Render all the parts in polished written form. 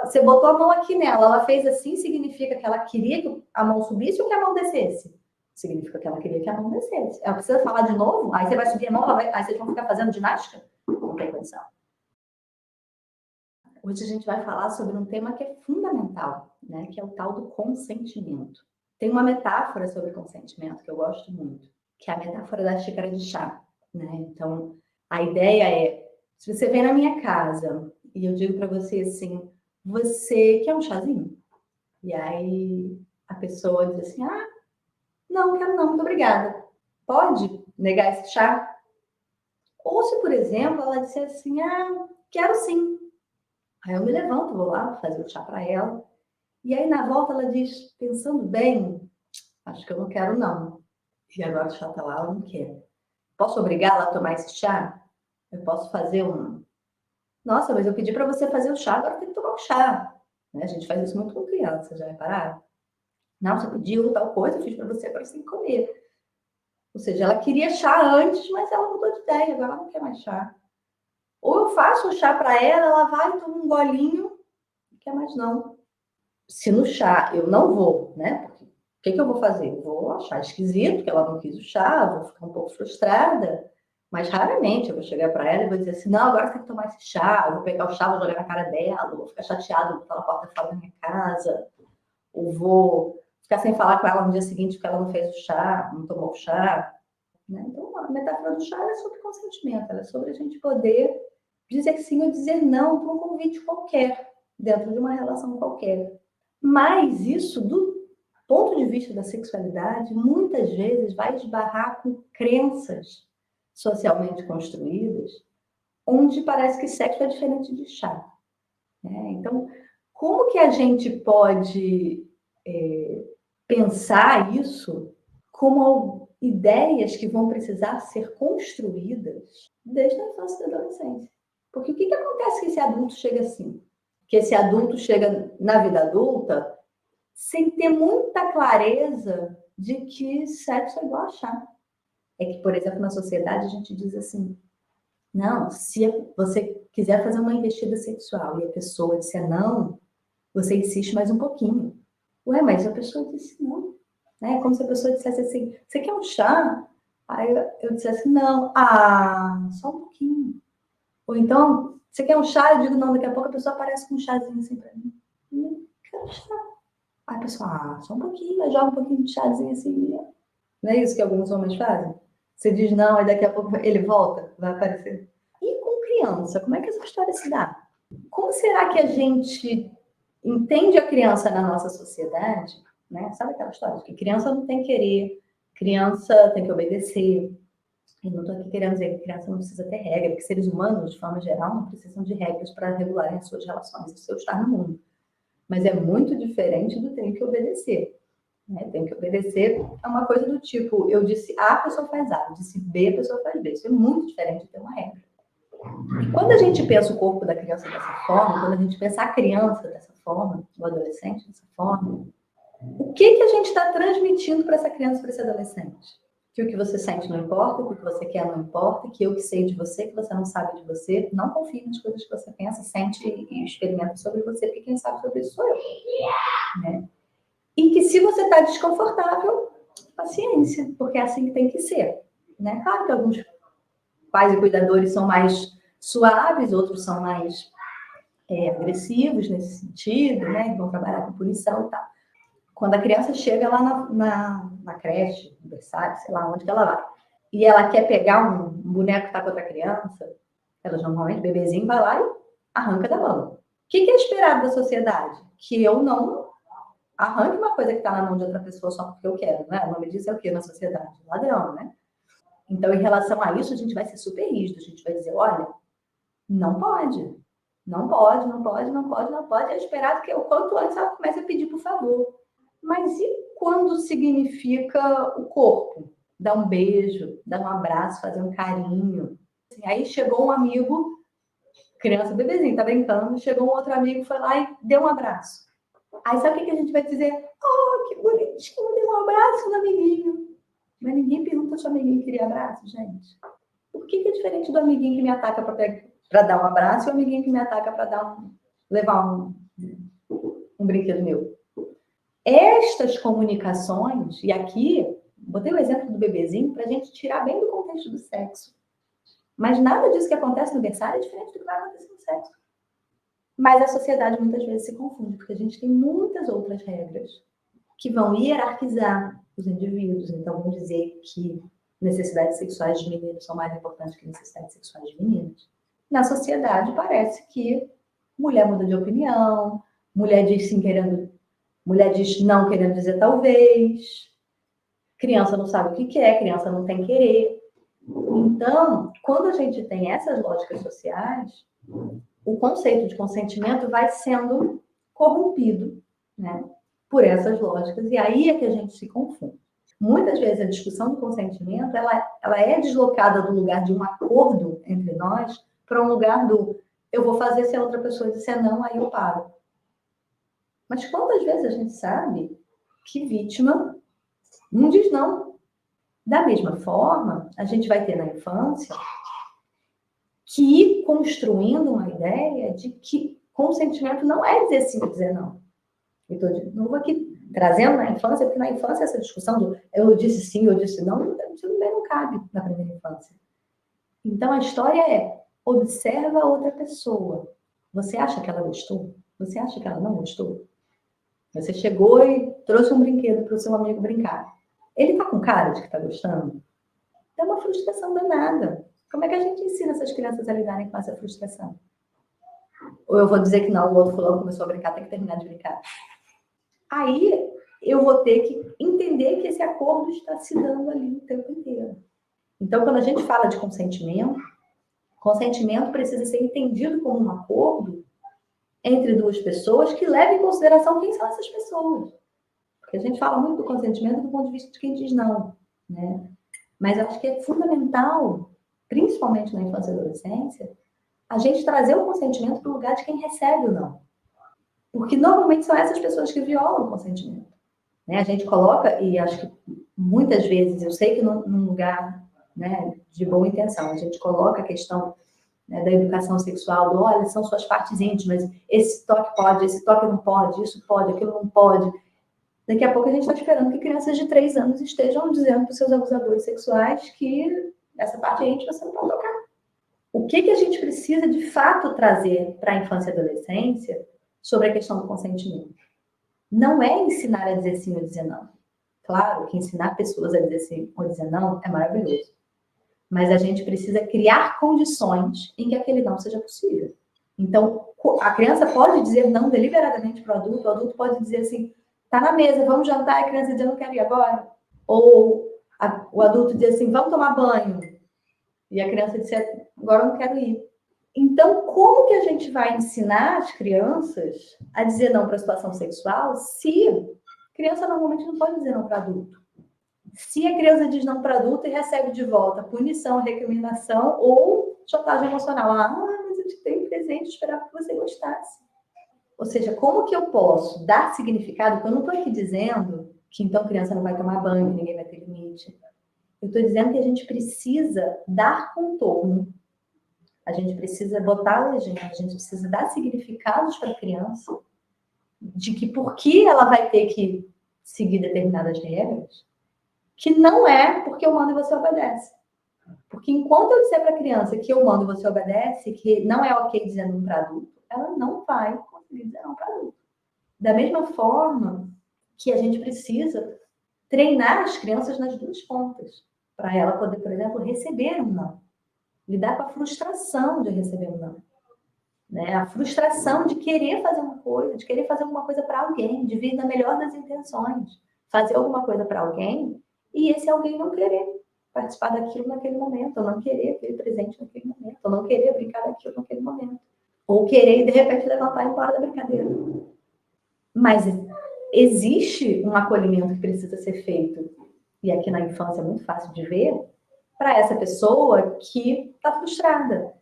Você botou a mão aqui nela, ela fez assim, significa que ela queria que a mão subisse ou que a mão descesse? Significa que ela queria que a mão descesse. Ela precisa falar de novo? Aí você vai subir a mão, aí vocês vão ficar fazendo ginástica? Não tem condição. Hoje a gente vai falar sobre um tema que é fundamental, né? Que é o tal do consentimento. Tem uma metáfora sobre consentimento que eu gosto muito, que é a metáfora da xícara de chá, né? Então, a ideia é, se você vem na minha casa e eu digo para você assim, você quer um chazinho? E aí a pessoa diz assim, não, quero não, muito obrigada. Pode negar esse chá? Ou se, por exemplo, ela disser assim, quero sim. Aí eu me levanto, vou lá fazer o chá para ela. E aí na volta ela diz, pensando bem, acho que eu não quero não. E agora o chá tá lá, ela não quer. Posso obrigá-la a tomar esse chá? Eu posso fazer Nossa, mas eu pedi para você fazer o chá, agora tem que tomar o chá. Né? A gente faz isso muito com criança, já repararam? Não, você pediu tal coisa, eu fiz para você, agora você tem que comer. Ou seja, ela queria chá antes, mas ela mudou de ideia, agora ela não quer mais chá. Ou eu faço o chá para ela vai, toma um golinho, não quer mais não. Se no chá eu não vou, né? Porque o que eu vou fazer? Eu vou achar esquisito que ela não quis o chá, vou ficar um pouco frustrada, mas raramente eu vou chegar para ela e vou dizer assim, não, agora você tem que tomar esse chá, eu vou pegar o chá, vou jogar na cara dela, vou ficar chateada, vou botar na porta fora da minha casa, ou vou ficar sem falar com ela no dia seguinte porque ela não fez o chá, não tomou o chá. Né? Então, a metáfora do chá é sobre consentimento, ela é sobre a gente poder dizer sim ou dizer não para um convite qualquer, dentro de uma relação qualquer. Mas isso, do ponto de vista da sexualidade, muitas vezes vai esbarrar com crenças socialmente construídas, onde parece que sexo é diferente de chá. Né? Então, como que a gente pode pensar isso como ideias que vão precisar ser construídas desde a infância e da adolescência? Porque o que acontece que esse adulto chega assim? Que esse adulto chega na vida adulta sem ter muita clareza de que sexo é igual a chá. É que, por exemplo, na sociedade a gente diz assim, não, se você quiser fazer uma investida sexual e a pessoa disser não, você insiste mais um pouquinho. Ué, mas a pessoa disse não. Né? Como se a pessoa dissesse assim, você quer um chá? Aí eu dissesse, não. Só um pouquinho. Ou então, você quer um chá? Eu digo, não, daqui a pouco a pessoa aparece com um chazinho assim pra mim. Não quero chá. Aí a pessoa, só um pouquinho, aí joga um pouquinho de chazinho assim. Não é isso que alguns homens fazem? Você diz não, aí daqui a pouco ele volta, vai aparecer. E com criança, como é que essa história se dá? Como será que a gente entende a criança na nossa sociedade? Né? Sabe aquela história de que criança não tem querer, criança tem que obedecer. E não estou aqui querendo dizer que criança não precisa ter regra, porque seres humanos, de forma geral, não precisam de regras para regularem as suas relações, o seu estar no mundo. Mas é muito diferente do tem que obedecer. Né? Tem que obedecer é uma coisa do tipo, eu disse A, a pessoa faz A, eu disse B, a pessoa faz B. Isso é muito diferente de ter uma regra. E quando a gente pensa o corpo da criança dessa forma, quando a gente pensa a criança dessa forma, o adolescente dessa forma, o que a gente está transmitindo para essa criança, para esse adolescente? Que o que você sente não importa, que o que você quer não importa, que eu que sei de você, que você não sabe de você, não confie nas coisas que você pensa, sente e experimenta sobre você, porque quem sabe sobre isso sou eu. Né? E que se você está desconfortável, paciência, porque é assim que tem que ser. Né? Claro que alguns pais e cuidadores são mais suaves, outros são mais agressivos nesse sentido, né? Vão trabalhar com punição e tal. Quando a criança chega lá na creche, no berçário, sei lá onde que ela vai, e ela quer pegar um boneco que está com outra criança, elas normalmente, bebezinho, vai lá e arranca da mão. O que é esperado da sociedade? Que eu não arranque uma coisa que está na mão de outra pessoa só porque eu quero, né? O nome disso é o que na sociedade? Ladrão, né? Então, em relação a isso, a gente vai ser super rígido. A gente vai dizer, olha, não pode. Não pode, não pode, não pode, não pode. É esperado que o quanto antes ela comece a pedir por favor. Mas e quando significa o corpo? Dar um beijo, dar um abraço, fazer um carinho. Aí chegou um amigo, criança, bebezinho, tá brincando, chegou um outro amigo, foi lá e deu um abraço. Aí sabe o que a gente vai dizer? Oh, que bonitinho, deu um abraço no amiguinho. Mas ninguém pergunta se o amiguinho queria abraço, gente. Por que é diferente do amiguinho que me ataca para dar um abraço e o amiguinho que me ataca para levar um brinquedo meu. Estas comunicações, e aqui, botei o exemplo do bebezinho para a gente tirar bem do contexto do sexo. Mas nada disso que acontece no berçário é diferente do que vai acontecer no sexo. Mas a sociedade muitas vezes se confunde, porque a gente tem muitas outras regras que vão hierarquizar os indivíduos. Então, vão dizer que necessidades sexuais de meninos são mais importantes que necessidades sexuais de meninas. Na sociedade, parece que mulher muda de opinião, mulher diz sim querendo, mulher diz não querendo dizer talvez, criança não sabe o que quer, criança não tem querer. Então, quando a gente tem essas lógicas sociais, o conceito de consentimento vai sendo corrompido, né, por essas lógicas, e aí é que a gente se confunde. Muitas vezes a discussão do consentimento, ela é deslocada do lugar de um acordo entre nós para um lugar do eu vou fazer se a outra pessoa disser não, aí eu paro. Mas quantas vezes a gente sabe que vítima não diz não? Da mesma forma, a gente vai ter na infância que ir construindo uma ideia de que consentimento não é dizer sim ou dizer não. Eu estou de novo aqui trazendo na infância, porque na infância essa discussão do eu disse sim, eu disse não, isso não cabe na primeira infância. Então a história é, observa a outra pessoa. Você acha que ela gostou? Você acha que ela não gostou? Você chegou e trouxe um brinquedo para o seu amigo brincar. Ele tá com cara de que tá gostando? É uma frustração danada. Como é que a gente ensina essas crianças a lidarem com essa frustração? Ou eu vou dizer que não, o outro fulano começou a brincar, tem que terminar de brincar. Aí eu vou ter que entender que esse acordo está se dando ali o tempo inteiro. Então, quando a gente fala de consentimento precisa ser entendido como um acordo entre duas pessoas que leva em consideração quem são essas pessoas. Porque a gente fala muito do consentimento do ponto de vista de quem diz não, né? Mas eu acho que é fundamental, principalmente na infância e adolescência, a gente trazer o consentimento para o lugar de quem recebe o não. Porque normalmente são essas pessoas que violam o consentimento. Né? A gente coloca, e acho que muitas vezes, eu sei que num lugar, né, de boa intenção, a gente coloca a questão, né, da educação sexual, do olha, são suas partes íntimas, esse toque pode, esse toque não pode, isso pode, aquilo não pode. Daqui a pouco a gente está esperando que crianças de 3 anos estejam dizendo para os seus abusadores sexuais que essa parte íntima você não pode tocar. O que a gente precisa, de fato, trazer para a infância e adolescência sobre a questão do consentimento? Não é ensinar a dizer sim ou dizer não. Claro que ensinar pessoas a dizer sim ou dizer não é maravilhoso. Mas a gente precisa criar condições em que aquele não seja possível. Então, a criança pode dizer não deliberadamente para o adulto pode dizer assim, tá na mesa, vamos jantar, e a criança diz, eu não quero ir agora. Ou o adulto diz assim, vamos tomar banho. E a criança diz, agora eu não quero ir. Então, como que a gente vai ensinar as crianças a dizer não para a situação sexual se a criança normalmente não pode dizer não para adulto? Se a criança diz não para adulto e recebe de volta punição, recriminação ou chantagem emocional. Mas eu te dei um presente, esperava que você gostasse. Ou seja, como que eu posso dar significado? Porque eu não estou aqui dizendo que então a criança não vai tomar banho, que ninguém vai ter limite. Eu estou dizendo que a gente precisa dar contorno. A gente precisa botar a legenda, a gente precisa dar significados para a criança de que por que ela vai ter que seguir determinadas regras, que não é porque eu mando e você obedece. Porque enquanto eu disser para a criança que eu mando e você obedece, que não é ok dizer não para adulto, ela não vai conseguir dizer não para adulto. Da mesma forma que a gente precisa treinar as crianças nas duas pontas, para ela poder, por exemplo, receber um não. Lidar com a frustração de receber um não. Né? A frustração de querer fazer uma coisa, de querer fazer alguma coisa para alguém, de vir na melhor das intenções, fazer alguma coisa para alguém, e esse alguém não querer participar daquilo naquele momento, ou não querer aquele presente naquele momento, ou não querer brincar daquilo naquele momento, ou querer, de repente, levantar e ir embora da brincadeira. Mas existe um acolhimento que precisa ser feito, e aqui na infância é muito fácil de ver, para essa pessoa que está frustrada.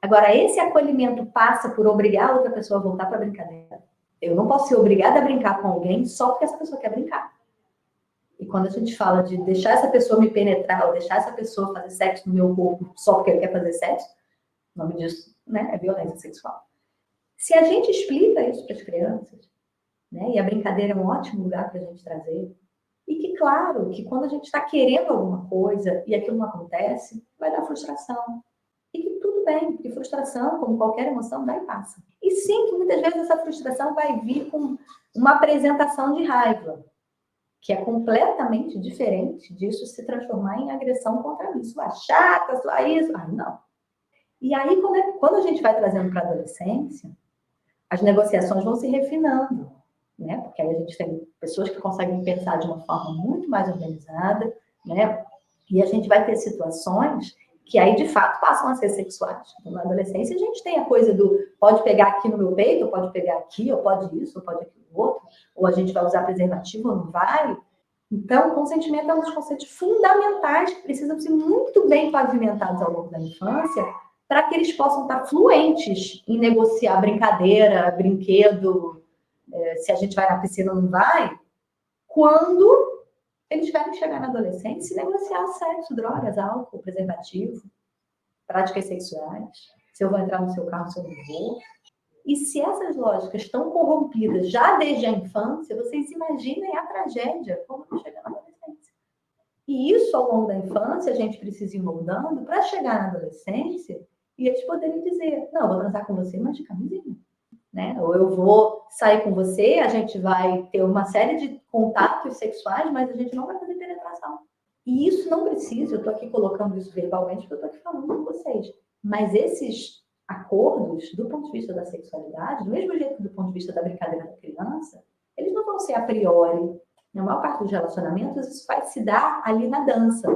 Agora, esse acolhimento passa por obrigar a outra pessoa a voltar para a brincadeira. Eu não posso ser obrigada a brincar com alguém só porque essa pessoa quer brincar. E quando a gente fala de deixar essa pessoa me penetrar, ou deixar essa pessoa fazer sexo no meu corpo só porque ele quer fazer sexo, o nome disso, né, é violência sexual. Se a gente explica isso para as crianças, né? E a brincadeira é um ótimo lugar para a gente trazer. E que, claro, que quando a gente está querendo alguma coisa e aquilo não acontece, vai dar frustração. E que tudo bem, porque frustração, como qualquer emoção, vai e passa. E sim, que muitas vezes essa frustração vai vir com uma apresentação de raiva, que é completamente diferente disso se transformar em agressão contra mim. Sua chata, sua isso. Ah, não. E aí, quando a gente vai trazendo para a adolescência, as negociações vão se refinando, né? Porque aí a gente tem pessoas que conseguem pensar de uma forma muito mais organizada, né? E a gente vai ter situações que aí, de fato, passam a ser sexuais. Então, na adolescência, a gente tem a coisa do pode pegar aqui no meu peito, ou pode pegar aqui, ou pode isso, ou pode aquilo outro, ou a gente vai usar preservativo ou não vai. Então, o consentimento é um dos conceitos fundamentais que precisam ser muito bem pavimentados ao longo da infância para que eles possam estar fluentes em negociar brincadeira, brinquedo, se a gente vai na piscina ou não vai, quando eles tiverem que chegar na adolescência e negociar sexo, drogas, álcool, preservativo, práticas sexuais, se eu vou entrar no seu carro, se eu não vou. E se essas lógicas estão corrompidas já desde a infância, vocês imaginem a tragédia quando chega na adolescência. E isso, ao longo da infância, a gente precisa ir moldando para chegar na adolescência e eles poderem dizer, não, eu vou transar com você, mas de camisinha. Né? Ou eu vou sair com você, a gente vai ter uma série de contatos sexuais, mas a gente não vai fazer penetração. E isso não precisa, eu estou aqui colocando isso verbalmente, porque eu estou aqui falando com vocês. Mas esses acordos, do ponto de vista da sexualidade, do mesmo jeito que do ponto de vista da brincadeira da criança, eles não vão ser a priori. Na maior parte dos relacionamentos, isso vai se dar ali na dança.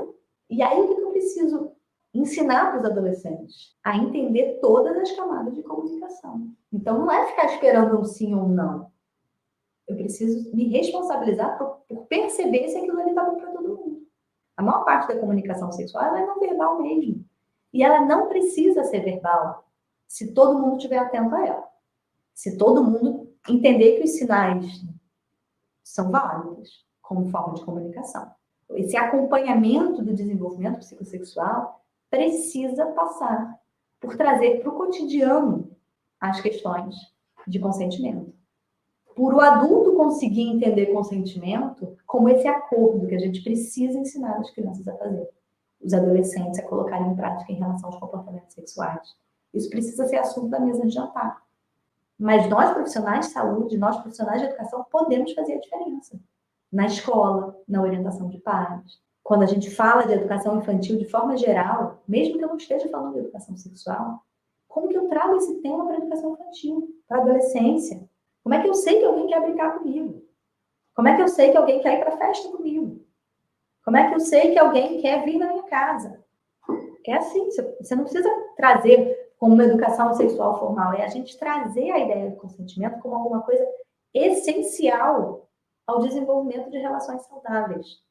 E aí, o que eu preciso ensinar para os adolescentes? A entender todas as camadas de comunicação. Então, não é ficar esperando um sim ou um não. Eu preciso me responsabilizar por perceber se aquilo ali está bom para todo mundo. A maior parte da comunicação sexual ela é não verbal mesmo. E ela não precisa ser verbal se todo mundo estiver atento a ela. Se todo mundo entender que os sinais são válidos como forma de comunicação. Esse acompanhamento do desenvolvimento psicossexual precisa passar por trazer para o cotidiano as questões de consentimento. Por o adulto conseguir entender consentimento como esse acordo que a gente precisa ensinar as crianças a fazer, os adolescentes a colocarem em prática em relação aos comportamentos sexuais. Isso precisa ser assunto da mesa de jantar. Mas nós, profissionais de saúde, nós, profissionais de educação, podemos fazer a diferença. Na escola, na orientação de pais. Quando a gente fala de educação infantil de forma geral, mesmo que eu não esteja falando de educação sexual, como que eu trago esse tema para a educação infantil, para a adolescência? Como é que eu sei que alguém quer brincar comigo? Como é que eu sei que alguém quer ir para a festa comigo? Como é que eu sei que alguém quer vir na minha casa? É assim, você não precisa trazer como uma educação sexual formal, é a gente trazer a ideia do consentimento como alguma coisa essencial ao desenvolvimento de relações saudáveis.